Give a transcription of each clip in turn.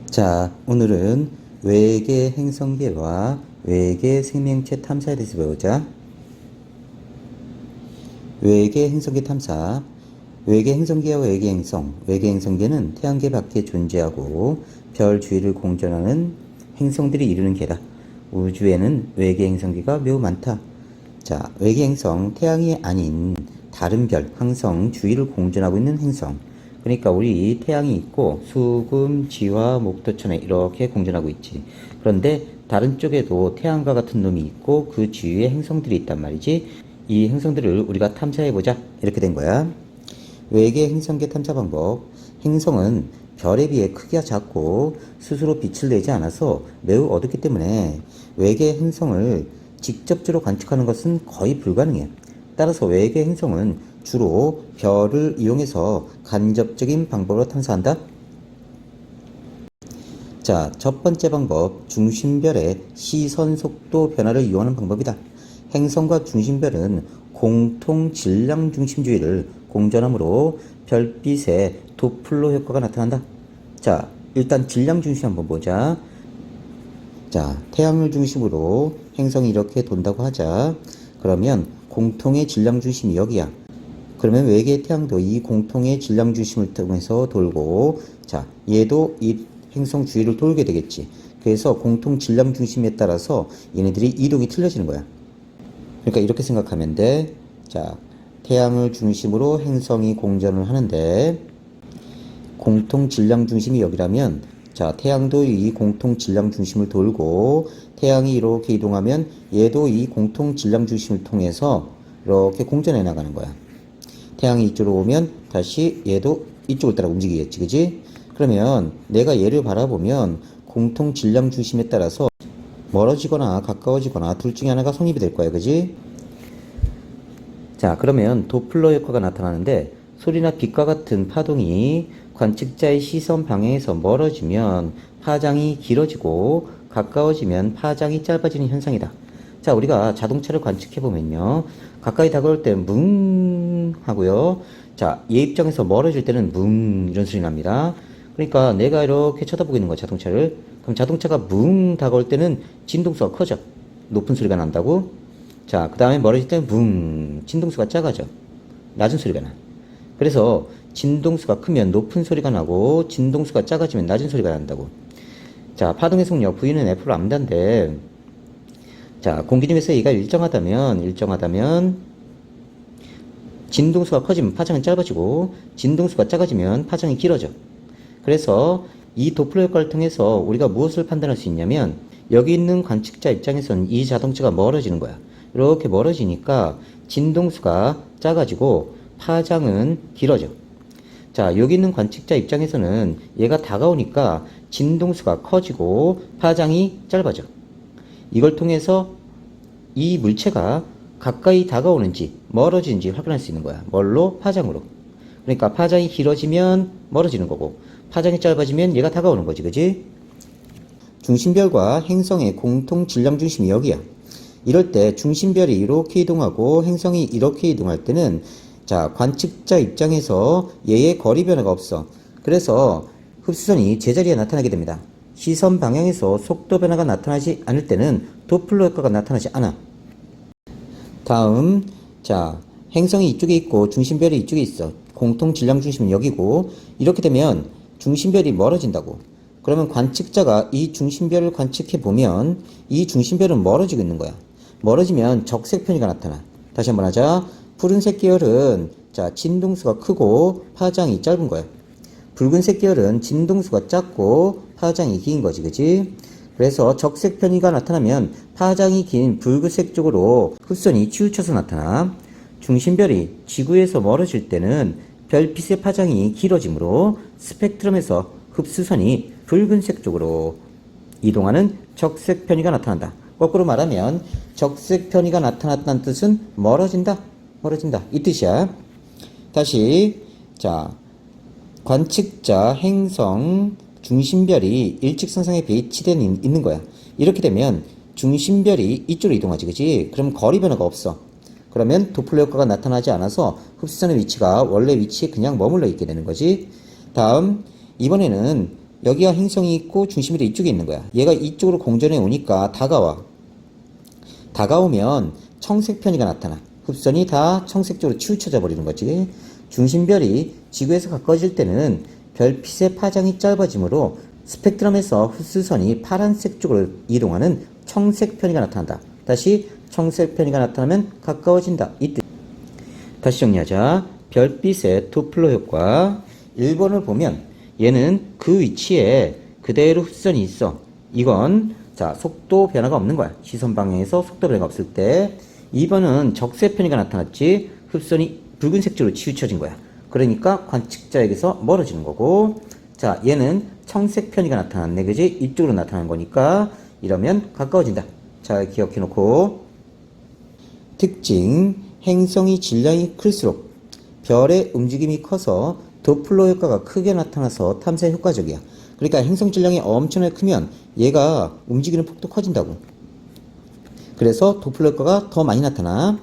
자, 오늘은 외계 행성계와 외계 생명체 탐사에 대해서 배우자. 외계 행성계 탐사. 외계 행성계와 외계 행성. 외계 행성계는 태양계 밖에 존재하고 별 주위를 공전하는 행성들이 이루는 계다. 우주에는 외계 행성계가 매우 많다. 자, 외계 행성, 태양이 아닌 다른 별, 항성 주위를 공전하고 있는 행성. 그러니까 우리 태양이 있고 수금, 지화, 목토천에 이렇게 공전하고 있지. 그런데 다른 쪽에도 태양과 같은 놈이 있고 그 주위에 행성들이 있단 말이지. 이 행성들을 우리가 탐사해보자. 이렇게 된 거야. 외계 행성계 탐사 방법. 행성은 별에 비해 크기가 작고 스스로 빛을 내지 않아서 매우 어둡기 때문에 외계 행성을 직접적으로 관측하는 것은 거의 불가능해. 따라서 외계 행성은 주로 별을 이용해서 간접적인 방법으로 탐사한다. 자, 첫 번째 방법, 중심별의 시선 속도 변화를 이용하는 방법이다. 행성과 중심별은 공통 질량 중심주의를 공전하므로 별빛의 도플러 효과가 나타난다. 자, 일단 질량 중심 한번 보자. 자, 태양을 중심으로 행성이 이렇게 돈다고 하자. 그러면 공통의 질량 중심이 여기야. 그러면 외계 태양도 이 공통의 질량 중심을 통해서 돌고, 자, 얘도 이 행성 주위를 돌게 되겠지. 그래서 공통 질량 중심에 따라서 얘네들이 이동이 틀려지는 거야. 그러니까 이렇게 생각하면 돼. 자, 태양을 중심으로 행성이 공전을 하는데 공통 질량 중심이 여기라면, 자, 태양도 이 공통 질량 중심을 돌고 태양이 이렇게 이동하면 얘도 이 공통 질량 중심을 통해서 이렇게 공전해 나가는 거야. 태양이 이쪽으로 오면 다시 얘도 이쪽을 따라 움직이겠지, 그지? 그러면 내가 얘를 바라보면 공통 질량 중심에 따라서 멀어지거나 가까워지거나 둘 중에 하나가 성립이 될 거야, 그지? 자, 그러면 도플러 효과가 나타나는데 소리나 빛과 같은 파동이 관측자의 시선 방향에서 멀어지면 파장이 길어지고 가까워지면 파장이 짧아지는 현상이다. 자, 우리가 자동차를 관측해보면요, 가까이 다가올 때는 뭉 하고요, 자, 얘 입장에서 멀어질 때는 뭉 이런 소리 납니다. 그러니까 내가 이렇게 쳐다보고 있는 거야, 자동차를. 그럼 자동차가 뭉 다가올 때는 진동수가 커져. 높은 소리가 난다고. 자, 그 다음에 멀어질 때는 뭉, 진동수가 작아져. 낮은 소리가 나. 그래서 진동수가 크면 높은 소리가 나고 진동수가 작아지면 낮은 소리가 난다고. 자, 파동의 속력 V는 F로 암단데, 자, 공기 중에서 얘가 일정하다면 진동수가 커지면 파장은 짧아지고 진동수가 작아지면 파장이 길어져. 그래서 이 도플러 효과를 통해서 우리가 무엇을 판단할 수 있냐면, 여기 있는 관측자 입장에서는 이 자동차가 멀어지는 거야. 이렇게 멀어지니까 진동수가 작아지고 파장은 길어져. 자, 여기 있는 관측자 입장에서는 얘가 다가오니까 진동수가 커지고 파장이 짧아져. 이걸 통해서 이 물체가 가까이 다가오는지 멀어지는지 확인할 수 있는 거야. 뭘로? 파장으로. 그러니까 파장이 길어지면 멀어지는 거고 파장이 짧아지면 얘가 다가오는 거지, 그지? 중심별과 행성의 공통 질량 중심이 여기야. 이럴 때 중심별이 이렇게 이동하고 행성이 이렇게 이동할 때는, 자, 관측자 입장에서 얘의 거리 변화가 없어. 그래서 흡수선이 제자리에 나타나게 됩니다. 시선 방향에서 속도 변화가 나타나지 않을 때는 도플러 효과가 나타나지 않아. 다음, 자, 행성이 이쪽에 있고 중심별이 이쪽에 있어. 공통 질량 중심은 여기고, 이렇게 되면 중심별이 멀어진다고. 그러면 관측자가 이 중심별을 관측해 보면 이 중심별은 멀어지고 있는 거야. 멀어지면 적색 편이가 나타나. 다시 한번 하자. 푸른색 계열은, 자, 진동수가 크고 파장이 짧은 거야. 붉은색 계열은 진동수가 작고 파장이 긴 거지, 그지? 그래서 적색 편이가 나타나면 파장이 긴 붉은색 쪽으로 흡선이 치우쳐서 나타나. 중심별이 지구에서 멀어질 때는 별빛의 파장이 길어지므로 스펙트럼에서 흡수선이 붉은색 쪽으로 이동하는 적색 편이가 나타난다. 거꾸로 말하면 적색 편이가 나타났다는 뜻은 멀어진다. 이 뜻이야. 다시, 자, 관측자 행성 중심별이 일직선상에 배치되어 있는 거야. 이렇게 되면 중심별이 이쪽으로 이동하지, 그지? 그럼 거리 변화가 없어. 그러면 도플러 효과가 나타나지 않아서 흡수선의 위치가 원래 위치에 그냥 머물러 있게 되는 거지. 다음, 이번에는 여기가 행성이 있고 중심이 이쪽에 있는 거야. 얘가 이쪽으로 공전해 오니까 다가와. 다가오면 청색 편이가 나타나. 흡선이 다 청색 쪽으로 치우쳐져 버리는 거지. 중심별이 지구에서 가까워질 때는 별빛의 파장이 짧아지므로 스펙트럼에서 흡수선이 파란색 쪽으로 이동하는 청색 편이가 나타난다. 다시 청색 편이가 나타나면 가까워진다. 이 뜻. 다시 정리하자. 별빛의 도플러 효과. 1번을 보면 얘는 그 위치에 그대로 흡선이 있어. 이건 자 속도 변화가 없는 거야. 시선 방향에서 속도 변화가 없을 때. 2번은 적색 편이가 나타났지. 흡선이 붉은색 쪽으로 치우쳐진 거야. 그러니까 관측자에게서 멀어지는 거고. 자 얘는 청색 편이가 나타났네. 그지? 이쪽으로 나타난 거니까 이러면 가까워진다. 자 기억해 놓고. 특징. 행성이 질량이 클수록 별의 움직임이 커서 도플러 효과가 크게 나타나서 탐사에 효과적이야. 그러니까 행성 질량이 엄청나게 크면 얘가 움직이는 폭도 커진다고. 그래서 도플러 효과가 더 많이 나타나.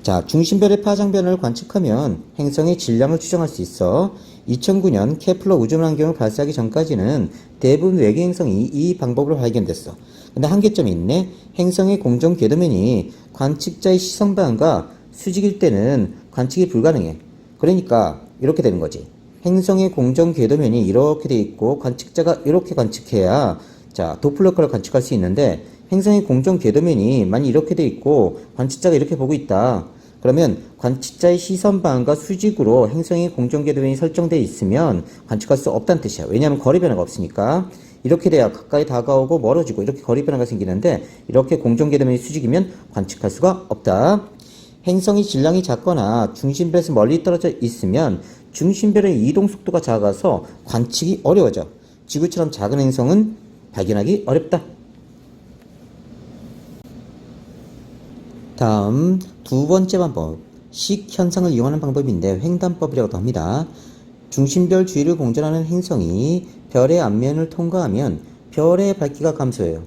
자, 중심별의 파장 변화를 관측하면 행성의 질량을 추정할 수 있어. 2009년 케플러 우주만원경을 발사하기 전까지는 대부분 외계 행성이 이 방법으로 발견됐어. 근데 한계점이 있네. 행성의 공정 궤도면이 관측자의 시선 방향과 수직일 때는 관측이 불가능해. 그러니까 이렇게 되는 거지. 행성의 공정 궤도면이 이렇게 돼 있고 관측자가 이렇게 관측해야 자 도플러 효과를 관측할 수 있는데 행성의 공정 궤도면이 만약 이렇게 돼 있고 관측자가 이렇게 보고 있다. 그러면 관측자의 시선 방향과 수직으로 행성의 공정 궤도면이 설정되어 있으면 관측할 수 없다는 뜻이야. 왜냐하면 거리 변화가 없으니까. 이렇게 돼야 가까이 다가오고 멀어지고 이렇게 거리 변화가 생기는데 이렇게 공정 궤도면이 수직이면 관측할 수가 없다. 행성이 질량이 작거나 중심별에서 멀리 떨어져 있으면 중심별의 이동 속도가 작아서 관측이 어려워져. 지구처럼 작은 행성은 발견하기 어렵다. 다음 두 번째 방법. 식현상을 이용하는 방법인데 횡단법이라고도 합니다. 중심별 주위를 공전하는 행성이 별의 앞면을 통과하면 별의 밝기가 감소해요.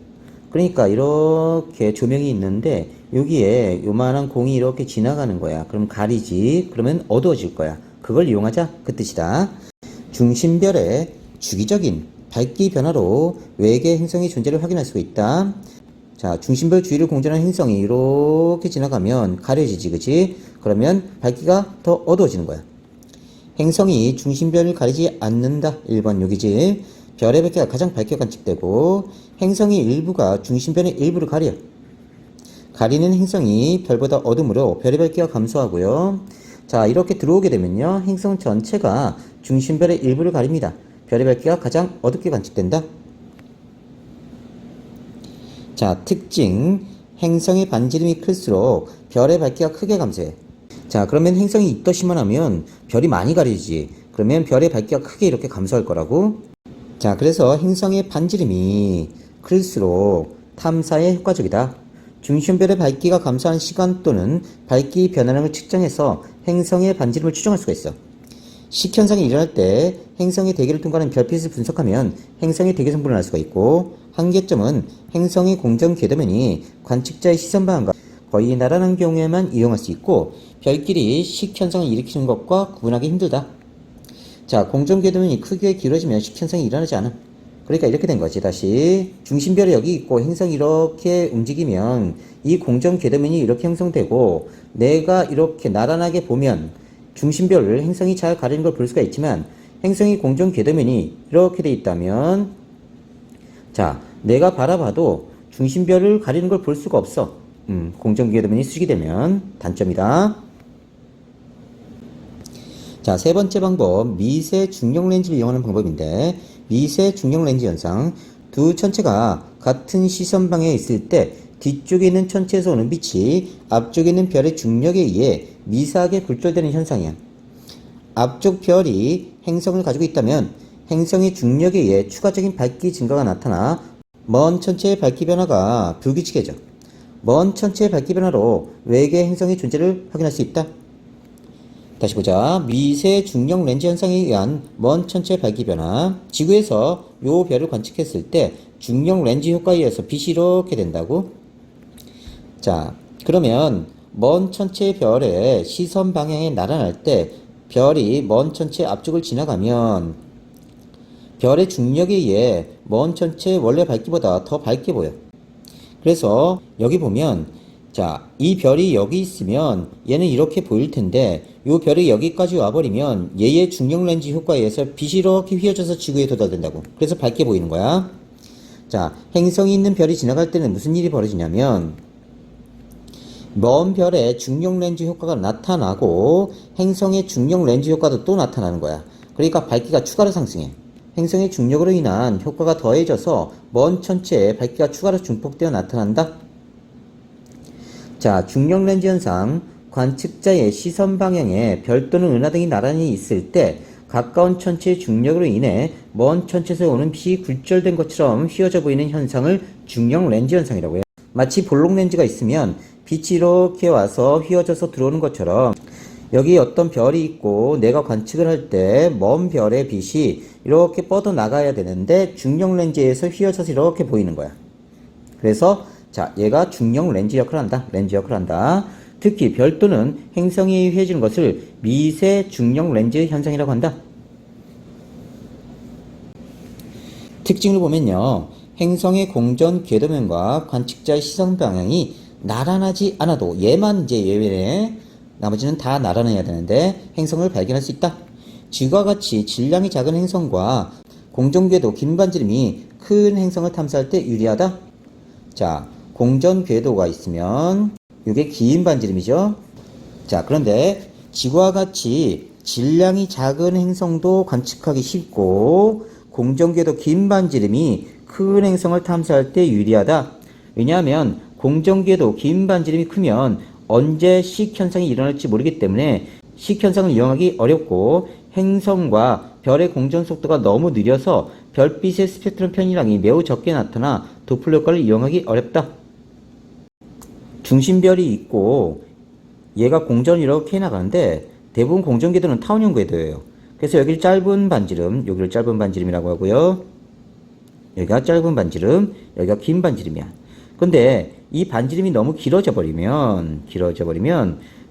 그러니까 이렇게 조명이 있는데 여기에 요만한 공이 이렇게 지나가는 거야. 그럼 가리지. 그러면 어두워질 거야. 그걸 이용하자. 그 뜻이다. 중심별의 주기적인 밝기 변화로 외계 행성의 존재를 확인할 수가 있다. 자, 중심별 주위를 공전하는 행성이 이렇게 지나가면 가려지지. 그치? 그러면 밝기가 더 어두워지는 거야. 행성이 중심별을 가리지 않는다. 1번 여기지. 별의 밝기가 가장 밝게 관측되고 행성의 일부가 중심별의 일부를 가려. 가리는 행성이 별보다 어두우므로 별의 밝기가 감소하고요. 자, 이렇게 들어오게 되면요. 행성 전체가 중심별의 일부를 가립니다. 별의 밝기가 가장 어둡게 관측된다. 자, 특징. 행성의 반지름이 클수록 별의 밝기가 크게 감소해. 자, 그러면 행성이 있더시만 하면 별이 많이 가리지. 그러면 별의 밝기가 크게 이렇게 감소할 거라고. 자, 그래서 행성의 반지름이 클수록 탐사에 효과적이다. 중심별의 밝기가 감소한 시간 또는 밝기 변화량을 측정해서 행성의 반지름을 추정할 수가 있어. 식현상이 일어날 때 행성의 대기를 통과하는 별빛을 분석하면 행성의 대기 성분을 알 수가 있고 한계점은 행성의 공정 궤도면이 관측자의 시선 방향과 거의 나란한 경우에만 이용할 수 있고 별끼리 식현상을 일으키는 것과 구분하기 힘들다. 자, 공정 궤도면이 크게 길어지면 식현상이 일어나지 않아. 그러니까 이렇게 된 거지. 다시 중심별이 여기 있고 행성이 이렇게 움직이면 이 공정 궤도면이 이렇게 형성되고 내가 이렇게 나란하게 보면 중심별을 행성이 잘 가리는 걸 볼 수가 있지만 행성이 공정 궤도면이 이렇게 돼 있다면 자, 내가 바라봐도 중심별을 가리는 걸 볼 수가 없어. 공정 궤도면이 수직이 되면 단점이다. 자, 세 번째 방법, 미세 중력 렌즈를 이용하는 방법인데 미세 중력 렌즈 현상. 두 천체가 같은 시선 방향에 있을 때 뒤쪽에 있는 천체에서 오는 빛이 앞쪽에 있는 별의 중력에 의해 미세하게 굴절되는 현상이야. 앞쪽 별이 행성을 가지고 있다면 행성의 중력에 의해 추가적인 밝기 증가가 나타나 먼 천체의 밝기 변화가 불규칙해져. 먼 천체의 밝기 변화로 외계 행성의 존재를 확인할 수 있다. 다시 보자. 미세 중력 렌즈 현상에 의한 먼 천체의 밝기 변화. 지구에서 요 별을 관측했을 때 중력 렌즈 효과에 의해서 빛이 이렇게 된다고. 자, 그러면 먼 천체의 별의 시선 방향에 나란할 때 별이 먼 천체 앞쪽을 지나가면 별의 중력에 의해 먼 천체의 원래 밝기보다 더 밝게 보여. 그래서 여기 보면 자, 이 별이 여기 있으면 얘는 이렇게 보일 텐데 이 별이 여기까지 와버리면 얘의 중력 렌즈 효과에 의해서 빛이 이렇게 휘어져서 지구에 도달된다고. 그래서 밝게 보이는 거야. 자, 행성이 있는 별이 지나갈 때는 무슨 일이 벌어지냐면 먼 별의 중력 렌즈 효과가 나타나고 행성의 중력 렌즈 효과도 또 나타나는 거야. 그러니까 밝기가 추가로 상승해. 행성의 중력으로 인한 효과가 더해져서 먼 천체에 밝기가 추가로 증폭되어 나타난다. 자, 중력 렌즈 현상. 관측자의 시선 방향에 별 또는 은하 등이 나란히 있을 때 가까운 천체의 중력으로 인해 먼 천체에서 오는 빛이 굴절된 것처럼 휘어져 보이는 현상을 중력 렌즈 현상이라고 해요. 마치 볼록 렌즈가 있으면 빛이 이렇게 와서 휘어져서 들어오는 것처럼 여기 어떤 별이 있고 내가 관측을 할 때 먼 별의 빛이 이렇게 뻗어 나가야 되는데 중력 렌즈에서 휘어져서 이렇게 보이는 거야. 그래서 자, 얘가 중력 렌즈 역할을 한다. 렌즈 역할을 한다. 특히 별 또는 행성이 휘어지는 것을 미세 중력 렌즈 현상이라고 한다. 특징을 보면요. 행성의 공전 궤도면과 관측자의 시선 방향이 나란하지 않아도 얘만 이제 예외네. 나머지는 다 나란해야 되는데 행성을 발견할 수 있다. 지구와 같이 질량이 작은 행성과 공전궤도 긴 반지름이 큰 행성을 탐사할 때 유리하다. 자, 공전궤도가 있으면 이게 긴 반지름이죠. 자, 그런데 지구와 같이 질량이 작은 행성도 관측하기 쉽고 공전궤도 긴 반지름이 큰 행성을 탐사할 때 유리하다. 왜냐하면 공전궤도 긴 반지름이 크면 언제 식현상이 일어날지 모르기 때문에 식현상을 이용하기 어렵고 행성과 별의 공전 속도가 너무 느려서 별빛의 스펙트럼 편이량이 매우 적게 나타나 도플러 효과를 이용하기 어렵다. 중심별이 있고 얘가 공전이 이렇게 해나가는데 대부분 공전궤도는 타원형 궤도예요. 그래서 여기를 짧은 반지름, 여기를 짧은 반지름이라고 하고요. 여기가 짧은 반지름, 여기가 긴 반지름이야. 근데 이 반지름이 너무 길어져 버리면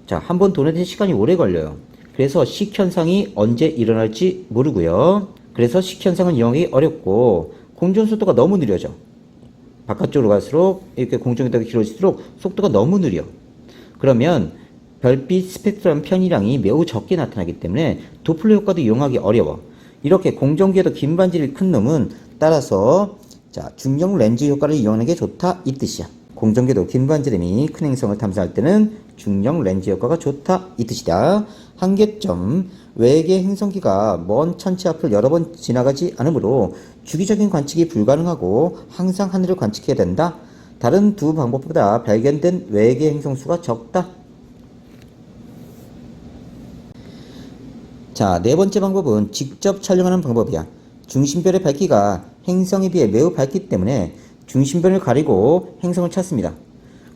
자, 한번 도는데 시간이 오래 걸려요. 그래서 식현상이 언제 일어날지 모르고요. 그래서 식현상은 이용하기 어렵고 공전 속도가 너무 느려져. 바깥쪽으로 갈수록 이렇게 공전궤도가 길어질수록 속도가 너무 느려. 그러면 별빛 스펙트럼 편이량이 매우 적게 나타나기 때문에 도플러 효과도 이용하기 어려워. 이렇게 공전궤도 긴 반지름이 큰 놈은 따라서 자, 중력 렌즈 효과를 이용하는 게 좋다 이 뜻이야. 공전궤도 긴 반지름이 큰 행성을 탐사할 때는 중력 렌즈 효과가 좋다 이 뜻이다. 한계점. 외계 행성기가 먼 천체 앞을 여러 번 지나가지 않으므로 주기적인 관측이 불가능하고 항상 하늘을 관측해야 된다. 다른 두 방법보다 발견된 외계 행성 수가 적다. 자, 네 번째 방법은 직접 촬영하는 방법이야. 중심별의 밝기가 행성에 비해 매우 밝기 때문에 중심별을 가리고 행성을 찾습니다.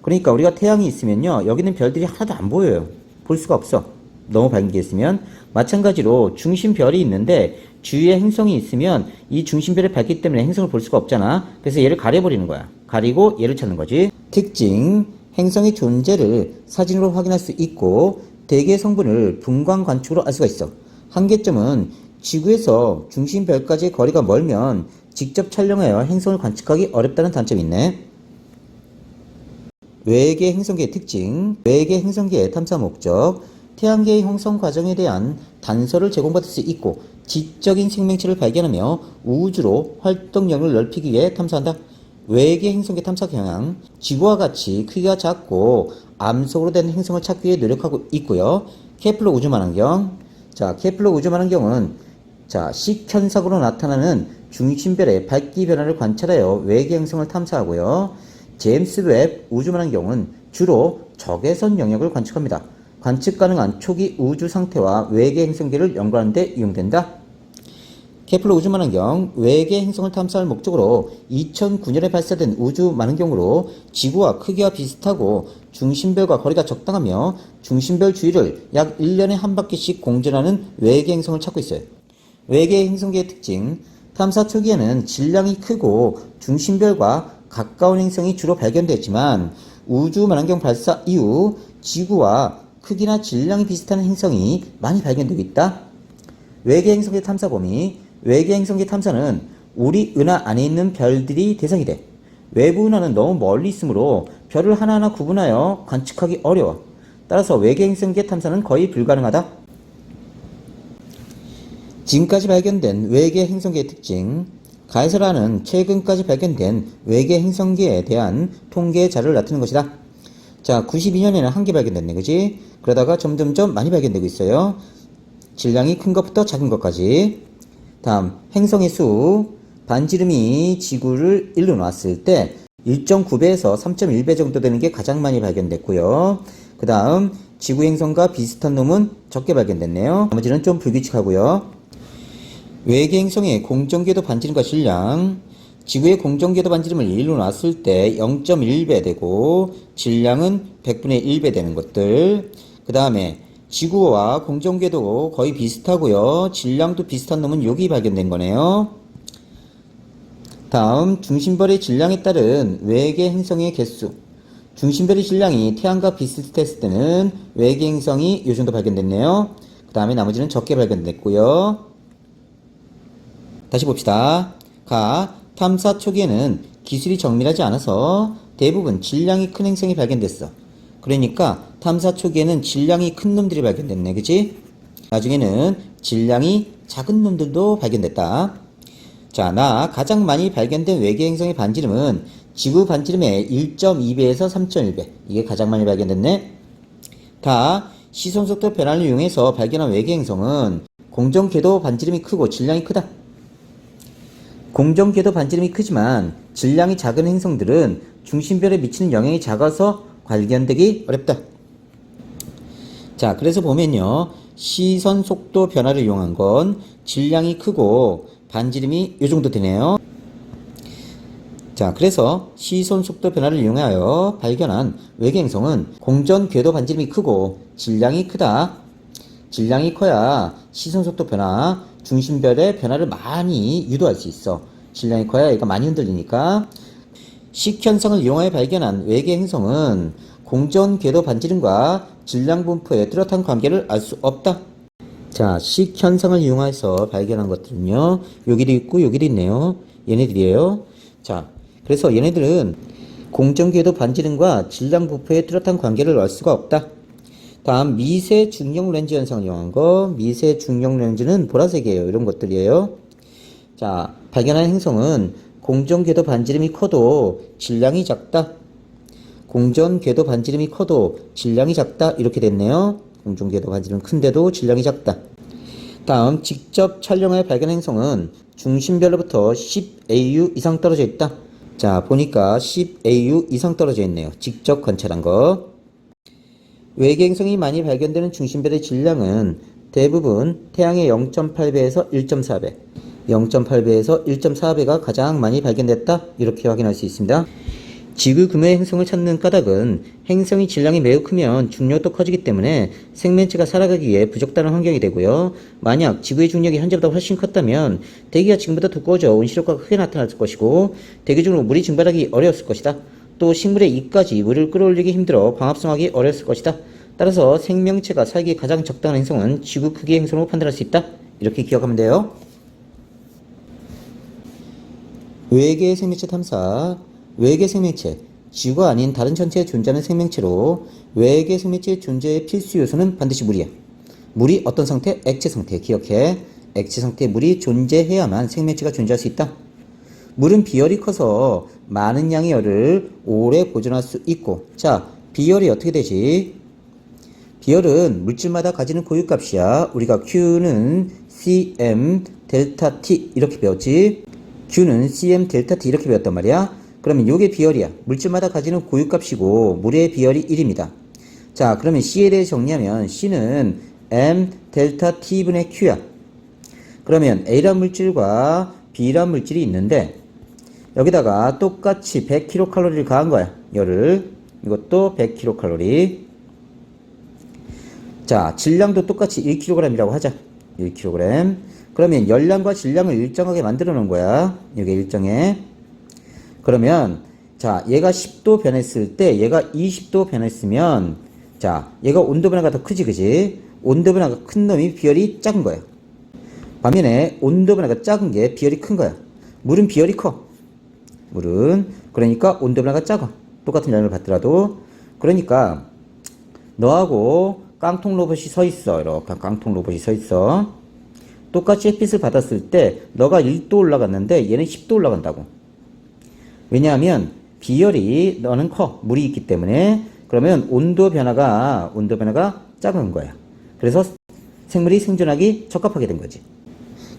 그러니까 우리가 태양이 있으면요, 여기는 별들이 하나도 안 보여요. 볼 수가 없어. 너무 밝은 게 있으면. 마찬가지로 중심별이 있는데 주위에 행성이 있으면 이 중심별의 밝기 때문에 행성을 볼 수가 없잖아. 그래서 얘를 가려버리는 거야. 가리고 얘를 찾는 거지. 특징. 행성의 존재를 사진으로 확인할 수 있고 대개 성분을 분광 관측으로 알 수가 있어. 한계점은 지구에서 중심별까지의 거리가 멀면 직접 촬영하여 행성을 관측하기 어렵다는 단점이 있네. 외계 행성계의 특징. 외계 행성계의 탐사 목적. 태양계의 형성 과정에 대한 단서를 제공받을 수 있고 지적인 생명체를 발견하며 우주로 활동력을 넓히기 위해 탐사한다. 외계 행성계 탐사 경향. 지구와 같이 크기가 작고 암석으로 된 행성을 찾기 위해 노력하고 있고요. 케플러 우주만환경. 자, 케플러 우주만환경은 자, 식현상으로 나타나는 중심별의 밝기 변화를 관찰하여 외계 행성을 탐사하고요. 제임스 웹 우주만환경은 주로 적외선 영역을 관측합니다. 관측 가능한 초기 우주 상태와 외계 행성계를 연구하는 데 이용된다. 케플러 우주만환경, 외계 행성을 탐사할 목적으로 2009년에 발사된 우주만환경으로 지구와 크기가 비슷하고 중심별과 거리가 적당하며 중심별 주위를 약 1년에 한 바퀴씩 공전하는 외계 행성을 찾고 있어요. 외계 행성계의 특징. 탐사 초기에는 질량이 크고 중심별과 가까운 행성이 주로 발견됐지만 우주만환경 발사 이후 지구와 크기나 질량이 비슷한 행성이 많이 발견되고 있다. 외계 행성의 탐사 범위. 외계 행성계 탐사는 우리 은하 안에 있는 별들이 대상이 돼. 외부 은하는 너무 멀리 있으므로 별을 하나하나 구분하여 관측하기 어려워. 따라서 외계 행성계 탐사는 거의 불가능하다. 지금까지 발견된 외계 행성계의 특징. 가에서라는 최근까지 발견된 외계 행성계에 대한 통계 자료를 나타낸 것이다. 자, 92년에는 한 개 발견됐네, 그지? 그러다가 점점점 많이 발견되고 있어요. 질량이 큰 것부터 작은 것까지. 다음, 행성의 수. 반지름이 지구를 일로 놨을 때 1.9배에서 3.1배 정도 되는 게 가장 많이 발견됐고요. 그 다음, 지구 행성과 비슷한 놈은 적게 발견됐네요. 나머지는 좀 불규칙하고요. 외계 행성의 공정궤도 반지름과 질량. 지구의 공정궤도 반지름을 1로 놨을 때 0.1배 되고 질량은 100분의 1배 되는 것들. 그 다음에 지구와 공정궤도 거의 비슷하고요. 질량도 비슷한 놈은 여기 발견된 거네요. 다음, 중심별의 질량에 따른 외계 행성의 개수. 중심별의 질량이 태양과 비슷했을 때는 외계 행성이 이 정도 발견됐네요. 그 다음에 나머지는 적게 발견됐고요. 다시 봅시다. 가, 탐사 초기에는 기술이 정밀하지 않아서 대부분 질량이 큰 행성이 발견됐어. 그러니까 탐사 초기에는 질량이 큰 놈들이 발견됐네, 그치? 나중에는 질량이 작은 놈들도 발견됐다. 자, 가장 많이 발견된 외계 행성의 반지름은 지구 반지름의 1.2배에서 3.1배. 이게 가장 많이 발견됐네. 시선속도 변화를 이용해서 발견한 외계 행성은 공정궤도 반지름이 크고 질량이 크다. 공정궤도 반지름이 크지만 질량이 작은 행성들은 중심별에 미치는 영향이 작아서 발견되기 어렵다. 자, 그래서 보면요. 시선 속도 변화를 이용한 건 질량이 크고 반지름이 이 정도 되네요. 자, 그래서 시선 속도 변화를 이용하여 발견한 외계 행성은 공전 궤도 반지름이 크고 질량이 크다. 질량이 커야 시선 속도 변화, 중심별의 변화를 많이 유도할 수 있어. 질량이 커야 얘가 많이 흔들리니까. 식현상을 이용하여 발견한 외계 행성은 공전 궤도 반지름과 질량 분포의 뚜렷한 관계를 알 수 없다. 자, 식현상을 이용해서 발견한 것들은요. 여기도 있고 여기도 있네요. 얘네들이에요. 자, 그래서 얘네들은 공전 궤도 반지름과 질량 분포의 뚜렷한 관계를 알 수가 없다. 다음, 미세 중력 렌즈 현상을 이용한 거. 미세 중력 렌즈는 보라색이에요. 이런 것들이에요. 자, 발견한 행성은 공전 궤도 반지름이 커도 질량이 작다. 공전 궤도 반지름이 커도 질량이 작다. 이렇게 됐네요. 공전 궤도 반지름 큰데도 질량이 작다. 다음, 직접 촬영하여 발견한 행성은 중심별로부터 10AU 이상 떨어져 있다. 자, 보니까 10AU 이상 떨어져 있네요. 직접 관찰한 거. 외계 행성이 많이 발견되는 중심별의 질량은 대부분 태양의 0.8배에서 1.4배, 0.8배에서 1.4배가 가장 많이 발견됐다. 이렇게 확인할 수 있습니다. 지구 규모의 행성을 찾는 까닭은 행성의 질량이 매우 크면 중력도 커지기 때문에 생명체가 살아가기 위해 부적절한 환경이 되고요. 만약 지구의 중력이 현재보다 훨씬 컸다면 대기가 지금보다 두꺼워져 온실효과가 크게 나타났을 것이고 대기적으로 물이 증발하기 어려웠을 것이다. 또 식물의 입까지 물을 끌어올리기 힘들어 광합성하기 어려웠을 것이다. 따라서 생명체가 살기 가장 적당한 행성은 지구 크기의 행성으로 판단할 수 있다. 이렇게 기억하면 돼요. 외계 생명체 탐사. 외계 생명체, 지구가 아닌 다른 천체에 존재하는 생명체로 외계 생명체의 존재의 필수 요소는 반드시 물이야. 물이 어떤 상태? 액체 상태. 기억해. 액체 상태의 물이 존재해야만 생명체가 존재할 수 있다. 물은 비열이 커서 많은 양의 열을 오래 보존할 수 있고, 자, 비열이 어떻게 되지? 비열은 물질마다 가지는 고유값이야. 우리가 Q는 cm 델타 T 이렇게 배웠지? Q는 cm 델타 T 이렇게 배웠단 말이야. 그러면 요게 비열이야. 물질마다 가지는 고유값이고 물의 비열이 1입니다. 자, 그러면 C에 대해 정리하면 C는 m 델타 T분의 Q야. 그러면 A란 물질과 B란 물질이 있는데 여기다가 똑같이 100kcal를 가한 거야. 열을. 이것도 100kcal. 자, 질량도 똑같이 1kg이라고 하자. 1kg. 그러면 열량과 질량을 일정하게 만들어 놓은 거야. 이게 일정해. 그러면 자, 얘가 10도 변했을 때 얘가 20도 변했으면 자, 얘가 온도 변화가 더 크지, 그지? 온도 변화가 큰 놈이 비열이 작은 거야. 반면에 온도 변화가 작은 게 비열이 큰 거야. 물은 비열이 커. 물은 그러니까 온도 변화가 작아. 똑같은 양을 받더라도. 그러니까 너하고 깡통 로봇이 서 있어. 이렇게 깡통 로봇이 서 있어. 똑같이 햇빛을 받았을 때 너가 1도 올라갔는데 얘는 10도 올라간다고. 왜냐하면 비열이 너는 커. 물이 있기 때문에. 그러면 온도 변화가 작은 거야. 그래서 생물이 생존하기 적합하게 된 거지.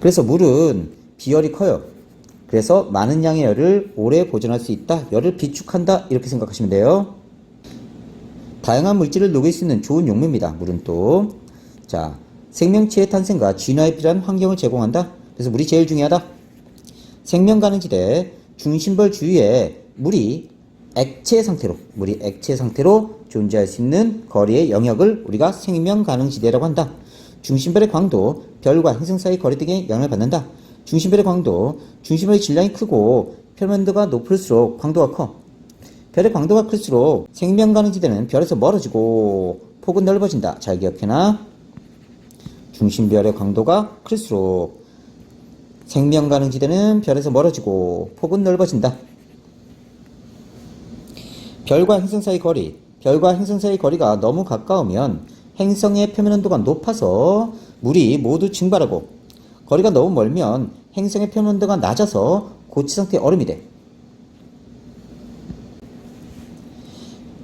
그래서 물은 비열이 커요. 그래서 많은 양의 열을 오래 보존할 수 있다. 열을 비축한다. 이렇게 생각하시면 돼요. 다양한 물질을 녹일 수 있는 좋은 용매입니다. 물은 또. 자, 생명체의 탄생과 진화에 필요한 환경을 제공한다. 그래서 물이 제일 중요하다. 생명 가능지대 중심벌 주위에 물이 액체 상태로 존재할 수 있는 거리의 영역을 우리가 생명 가능지대라고 한다. 중심별의 광도, 별과 행성 사이 거리 등에 영향을 받는다. 중심별의 광도, 중심별의 질량이 크고 표면도가 높을수록 광도가 커. 별의 광도가 클수록 생명 가능지대는 별에서 멀어지고 폭은 넓어진다. 잘 기억해놔. 중심별의 광도가 클수록 생명 가능지대는 별에서 멀어지고 폭은 넓어진다. 별과 행성 사이 거리. 별과 행성 사이 거리가 너무 가까우면 행성의 표면 온도가 높아서 물이 모두 증발하고, 거리가 너무 멀면 행성의 표면 온도가 낮아서 고체 상태의 얼음이 돼.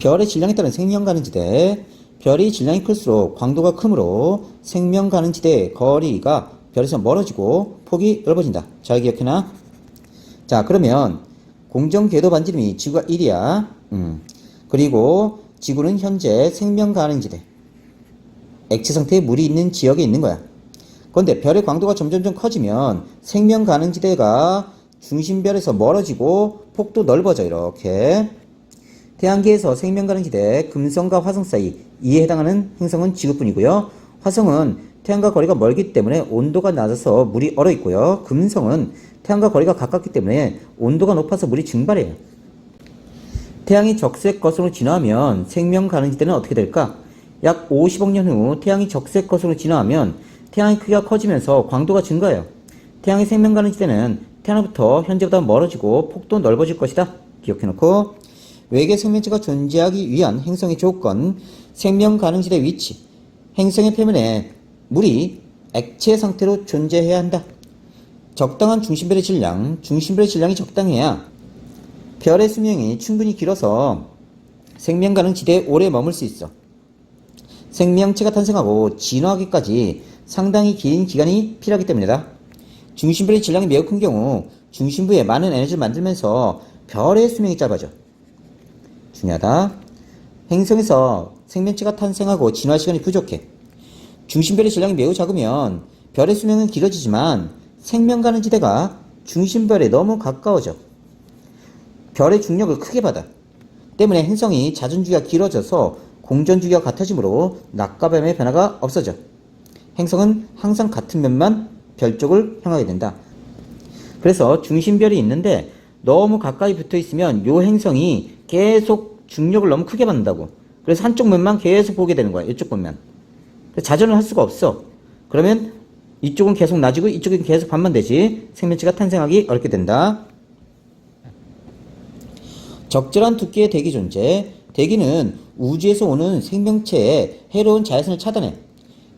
별의 질량에 따른 생명 가능지대. 별이 질량이 클수록 광도가 크므로 생명 가능지대의 거리가 별에서 멀어지고 폭이 넓어진다. 잘 기억해놔. 자, 그러면 공정 궤도 반지름이 지구가 1이야. 그리고 지구는 현재 생명 가능지대, 액체 상태의 물이 있는 지역에 있는 거야. 그런데 별의 광도가 점점점 커지면 생명 가능지대가 중심별에서 멀어지고 폭도 넓어져. 이렇게. 태양계에서 생명 가능지대 금성과 화성 사이, 이에 해당하는 행성은 지구뿐이고요. 화성은 태양과 거리가 멀기 때문에 온도가 낮아서 물이 얼어있고요. 금성은 태양과 거리가 가깝기 때문에 온도가 높아서 물이 증발해요. 태양이 적색 거성으로 진화하면 생명 가능지대는 어떻게 될까? 약 50억 년 후 태양이 적색 거성으로 진화하면 태양의 크기가 커지면서 광도가 증가해요. 태양의 생명 가능지대는 태양으로부터 현재보다 멀어지고 폭도 넓어질 것이다. 기억해놓고. 외계 생명체가 존재하기 위한 행성의 조건, 생명 가능지대 위치. 행성의 표면에 물이 액체 상태로 존재해야 한다. 적당한 중심별의 질량. 중심별의 질량이 적당해야 별의 수명이 충분히 길어서 생명 가능지대에 오래 머물 수 있어. 생명체가 탄생하고 진화하기까지 상당히 긴 기간이 필요하기 때문이다. 중심별의 질량이 매우 큰 경우 중심부에 많은 에너지를 만들면서 별의 수명이 짧아져. 중요하다. 행성에서 생명체가 탄생하고 진화 시간이 부족해. 중심별의 질량이 매우 작으면 별의 수명은 길어지지만 생명 가능지대가 중심별에 너무 가까워져. 별의 중력을 크게 받아. 때문에 행성이 자전주기가 길어져서 공전주기가 같아지므로 낮과 밤의 변화가 없어져. 행성은 항상 같은 면만 별 쪽을 향하게 된다. 그래서 중심별이 있는데 너무 가까이 붙어 있으면 요 행성이 계속 중력을 너무 크게 받는다고. 그래서 한쪽 면만 계속 보게 되는 거야. 이쪽 면만. 자전을 할 수가 없어. 그러면 이쪽은 계속 낮이고 이쪽은 계속 반만 되지. 생명체가 탄생하기 어렵게 된다. 적절한 두께의 대기 존재. 대기는 우주에서 오는 생명체의 해로운 자외선을 차단해.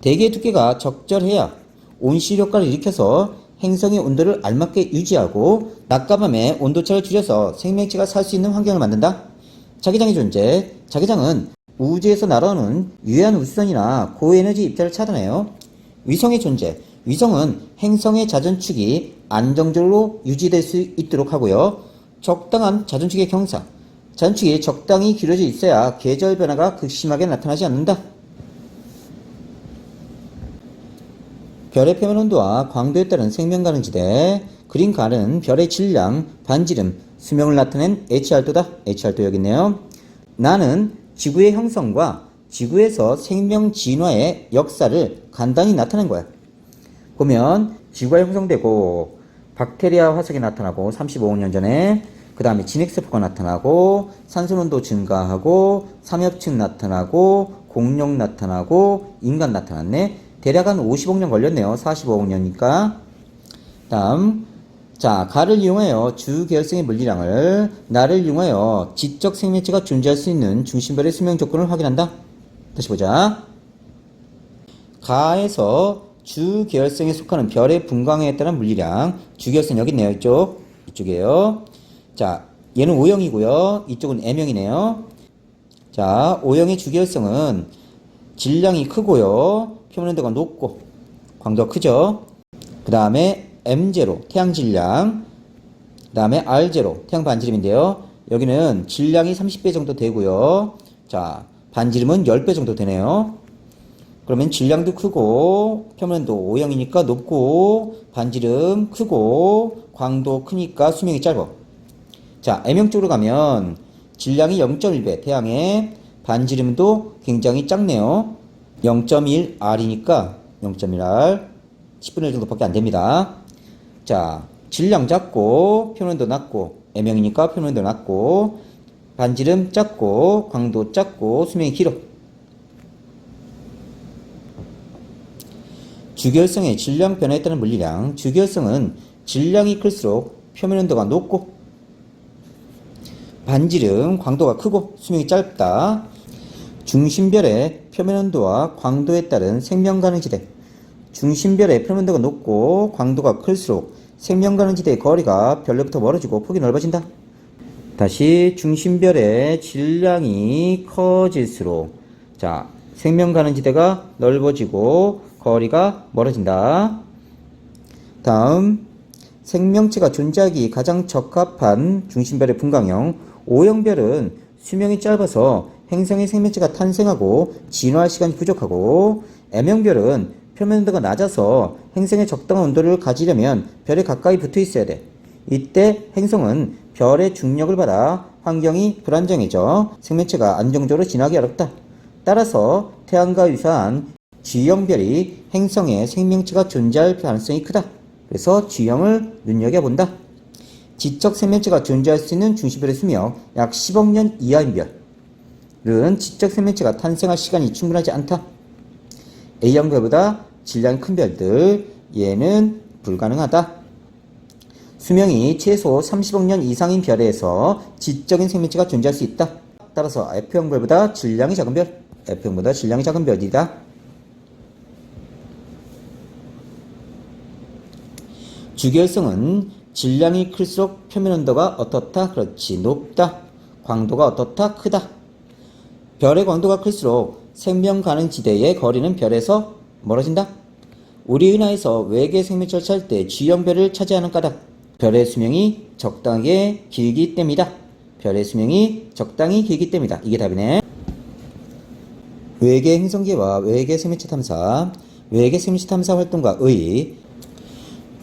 대기의 두께가 적절해야 온실 효과를 일으켜서 행성의 온도를 알맞게 유지하고 낮과 밤의 온도차를 줄여서 생명체가 살 수 있는 환경을 만든다. 자기장의 존재. 자기장은 우주에서 날아오는 유해한 우주선이나 고에너지 입자를 차단해요. 위성의 존재. 위성은 행성의 자전축이 안정적으로 유지될 수 있도록 하고요. 적당한 자전축의 경사. 자전축이 적당히 길어져 있어야 계절 변화가 극심하게 나타나지 않는다. 별의 표면 온도와 광도에 따른 생명 가능지대. 그린 가는 별의 질량, 반지름, 수명을 나타낸 HR도다. HR도 여기 있네요. 나는 지구의 형성과 지구에서 생명 진화의 역사를 간단히 나타낸 거야. 보면 지구가 형성되고 박테리아 화석이 나타나고 35억 년 전에, 그 다음에 진핵세포가 나타나고 산소농도 증가하고 삼엽층 나타나고 공룡 나타나고 인간 나타났네. 대략 한 50억 년 걸렸네요. 45억 년이니까. 다음, 자, 가를 이용하여 주계열성의 물리량을, 나를 이용하여 지적 생명체가 존재할 수 있는 중심별의 수명 조건을 확인한다. 다시 보자. 가에서 주계열성에 속하는 별의 분광에 따른 물리량, 주계열성 여기 있네요. 이쪽이에요. 자, 얘는 O형이고요. 이쪽은 M형이네요. 자, O형의 주계열성은 질량이 크고요. 표면온도가 높고 광도가 크죠. 그 다음에 M0 태양 질량, 그 다음에 R0 태양 반지름인데요. 여기는 질량이 30배 정도 되고요. 자, 반지름은 10배 정도 되네요. 그러면 질량도 크고 표면도 O형이니까 높고 반지름 크고 광도 크니까 수명이 짧아. 자, M형 쪽으로 가면 질량이 0.1배 태양의, 반지름도 굉장히 작네요. 0.1R이니까 0.1R 10분의 1 정도밖에 안 됩니다. 자, 질량 작고 표면도 낮고 M형이니까 표면도 낮고 반지름 작고 광도 작고 수명이 길어. 주계열성의 질량 변화에 따른 물리량, 주계열성은 질량이 클수록 표면온도가 높고 반지름 광도가 크고 수명이 짧다. 중심별의 표면온도와 광도에 따른 생명가능지대, 중심별의 표면온도가 높고 광도가 클수록 생명가능지대의 거리가 별로부터 멀어지고 폭이 넓어진다. 다시 중심별의 질량이 커질수록 자, 생명가능지대가 넓어지고 거리가 멀어진다. 다음, 생명체가 존재하기 가장 적합한 중심별의 분광형, O형별은 수명이 짧아서 행성의 생명체가 탄생하고 진화할 시간이 부족하고, M형별은 표면온도가 낮아서 행성의 적당한 온도를 가지려면 별에 가까이 붙어 있어야 돼. 이때 행성은 별의 중력을 받아 환경이 불안정해져 생명체가 안정적으로 진화하기 어렵다. 따라서 태양과 유사한 G형별이 행성에 생명체가 존재할 가능성이 크다. 그래서 G형을 눈여겨본다. 지적 생명체가 존재할 수 있는 중심별의 수명 약 10억 년 이하인 별은 지적 생명체가 탄생할 시간이 충분하지 않다. A형 별보다 질량이 큰 별들, 얘는 불가능하다. 수명이 최소 30억 년 이상인 별에서 지적인 생명체가 존재할 수 있다. 따라서 F형 별보다 질량이 작은 별, F형보다 질량이 작은 별이다. 주계열성은 질량이 클수록 표면온도가 어떻다? 그렇지, 높다. 광도가 어떻다? 크다. 별의 광도가 클수록 생명 가능 지대의 거리는 별에서 멀어진다. 우리 은하에서 외계 생명체를 찾을 때 G형별을 차지하는 까닭, 별의 수명이 적당하게 길기 때문이다. 별의 수명이 적당히 길기 때문이다. 이게 답이네. 외계 행성계와 외계 생명체 탐사, 외계 생명체 탐사 활동과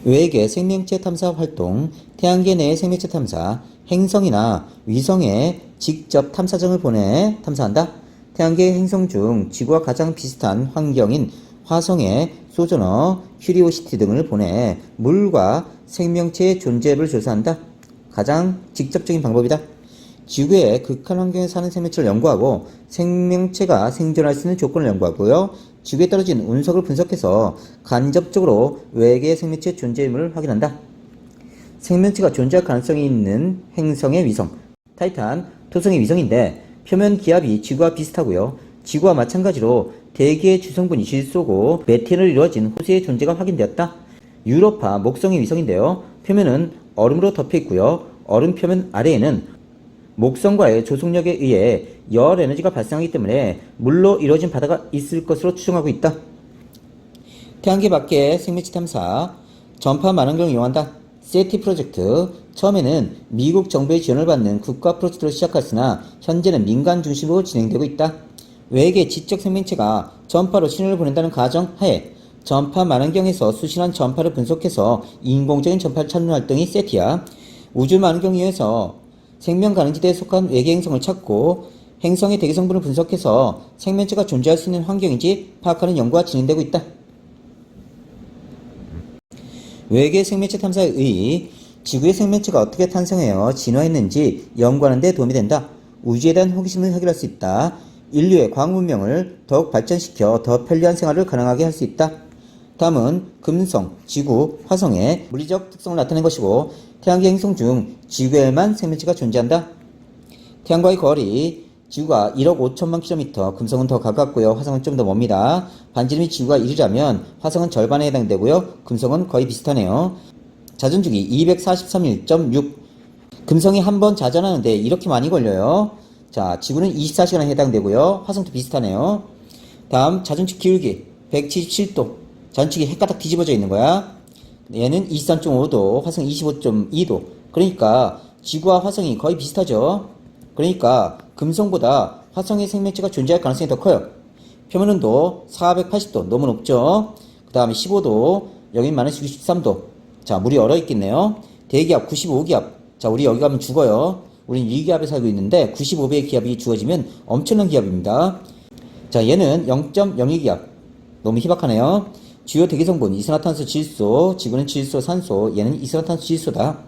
외계 생명체 탐사 활동, 태양계 내의 생명체 탐사, 행성이나 위성에 직접 탐사정을 보내 탐사한다. 태양계 행성 중 지구와 가장 비슷한 환경인 화성에 소저너, 큐리오시티 등을 보내 물과 생명체의 존재를 조사한다. 가장 직접적인 방법이다. 지구의 극한 환경에 사는 생명체를 연구하고 생명체가 생존할 수 있는 조건을 연구하고요. 지구에 떨어진 운석을 분석해서 간접적으로 외계 생명체의 존재 의무를 확인한다. 생명체가 존재할 가능성이 있는 행성의 위성, 타이탄, 토성의 위성인데 표면 기압이 지구와 비슷하고요. 지구와 마찬가지로 대기의 주성분이 질소고 메탄으로 이루어진 호수의 존재가 확인되었다. 유로파, 목성의 위성인데요. 표면은 얼음으로 덮여 있고요. 얼음 표면 아래에는 목성과의 조속력에 의해 열 에너지가 발생하기 때문에 물로 이루어진 바다가 있을 것으로 추정하고 있다. 태양계 밖의 생명체 탐사, 전파 만원경을 이용한다. 세티 프로젝트, 처음에는 미국 정부의 지원을 받는 국가 프로젝트로 시작했으나 현재는 민간 중심으로 진행되고 있다. 외계 지적 생명체가 전파로 신호를 보낸다는 가정 하에 전파 만원경에서 수신한 전파를 분석해서 인공적인 전파를 찾는 활동이 세티야. 우주 만원경 이용해서 생명 가능지대에 속한 외계 행성을 찾고 행성의 대기 성분을 분석해서 생명체가 존재할 수 있는 환경인지 파악하는 연구가 진행되고 있다. 외계 생명체 탐사의 의의, 지구의 생명체가 어떻게 탄생하여 진화했는지 연구하는 데 도움이 된다. 우주에 대한 호기심을 해결할 수 있다. 인류의 과학 문명을 더욱 발전시켜 더 편리한 생활을 가능하게 할 수 있다. 다음은 금성, 지구, 화성의 물리적 특성을 나타낸 것이고 태양계 행성 중 지구에만 생명체가 존재한다. 태양과의 거리, 지구가 1억 5천만 킬로미터, 금성은 더 가깝고요. 화성은 좀 더 멉니다. 반지름이 지구가 1이라면 화성은 절반에 해당되고요. 금성은 거의 비슷하네요. 자전주기 243일.6. 금성이 한 번 자전하는데 이렇게 많이 걸려요. 자, 지구는 24시간에 해당되고요. 화성도 비슷하네요. 다음 자전축 기울기 177도. 자전축이 헷가닥 뒤집어져 있는 거야. 얘는 23.5도, 화성 25.2도. 그러니까 지구와 화성이 거의 비슷하죠. 그러니까 금성보다 화성의 생명체가 존재할 가능성이 더 커요. 표면 온도 480도, 너무 높죠. 그 다음에 15도, 여긴 마이너스 63도. 자, 물이 얼어있겠네요. 대기압 95기압. 자, 우리 여기 가면 죽어요. 우린 1기압에 살고 있는데 95배의 기압이 주어지면 엄청난 기압입니다. 자, 얘는 0.02기압. 너무 희박하네요. 주요 대기 성분 이산화탄소 질소, 지구는 질소, 산소, 얘는 이산화탄소 질소다.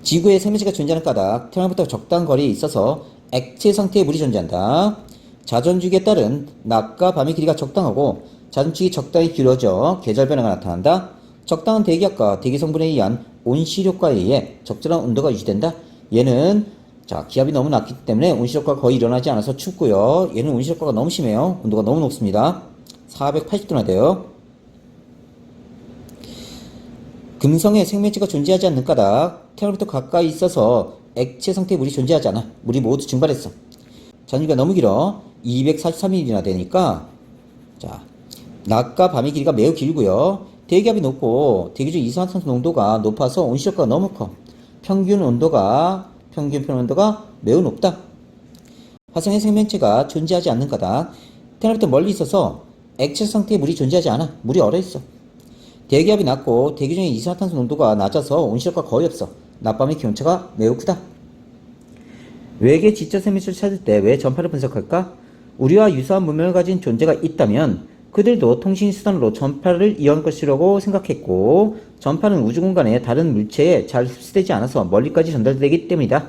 지구에 생명체가 존재하는 까닭, 태양부터 적당한 거리에 있어서 액체 상태의 물이 존재한다. 자전축에 따른 낮과 밤의 길이가 적당하고 자전축이 적당히 길어져 계절 변화가 나타난다. 적당한 대기압과 대기 성분에 의한 온실효과에 의해 적절한 온도가 유지된다. 얘는 자 기압이 너무 낮기 때문에 온실효과가 거의 일어나지 않아서 춥고요. 얘는 온실효과가 너무 심해요. 온도가 너무 높습니다. 480도나 돼요. 금성에 생명체가 존재하지 않는 까닭, 태양으로부터 가까이 있어서 액체 상태의 물이 존재하지 않아. 물이 모두 증발했어. 잔유가 너무 길어. 243일이나 되니까 자 낮과 밤의 길이가 매우 길고요. 대기압이 높고 대기 중 이산화탄소 농도가 높아서 온실효과가 너무 커. 평균 표면 온도가 매우 높다. 화성의 생명체가 존재하지 않는 까닭, 태양으로부터 멀리 있어서 액체 상태의 물이 존재하지 않아. 물이 얼어있어. 대기압이 낮고 대기 중에 이산화탄소 농도가 낮아서 온실효과가 거의 없어. 낮밤의 기온차가 매우 크다. 외계 지적 생명체를 찾을 때 왜 전파를 분석할까? 우리와 유사한 문명을 가진 존재가 있다면 그들도 통신 수단으로 전파를 이용할 것이라고 생각했고, 전파는 우주 공간의 다른 물체에 잘 흡수되지 않아서 멀리까지 전달되기 때문이다.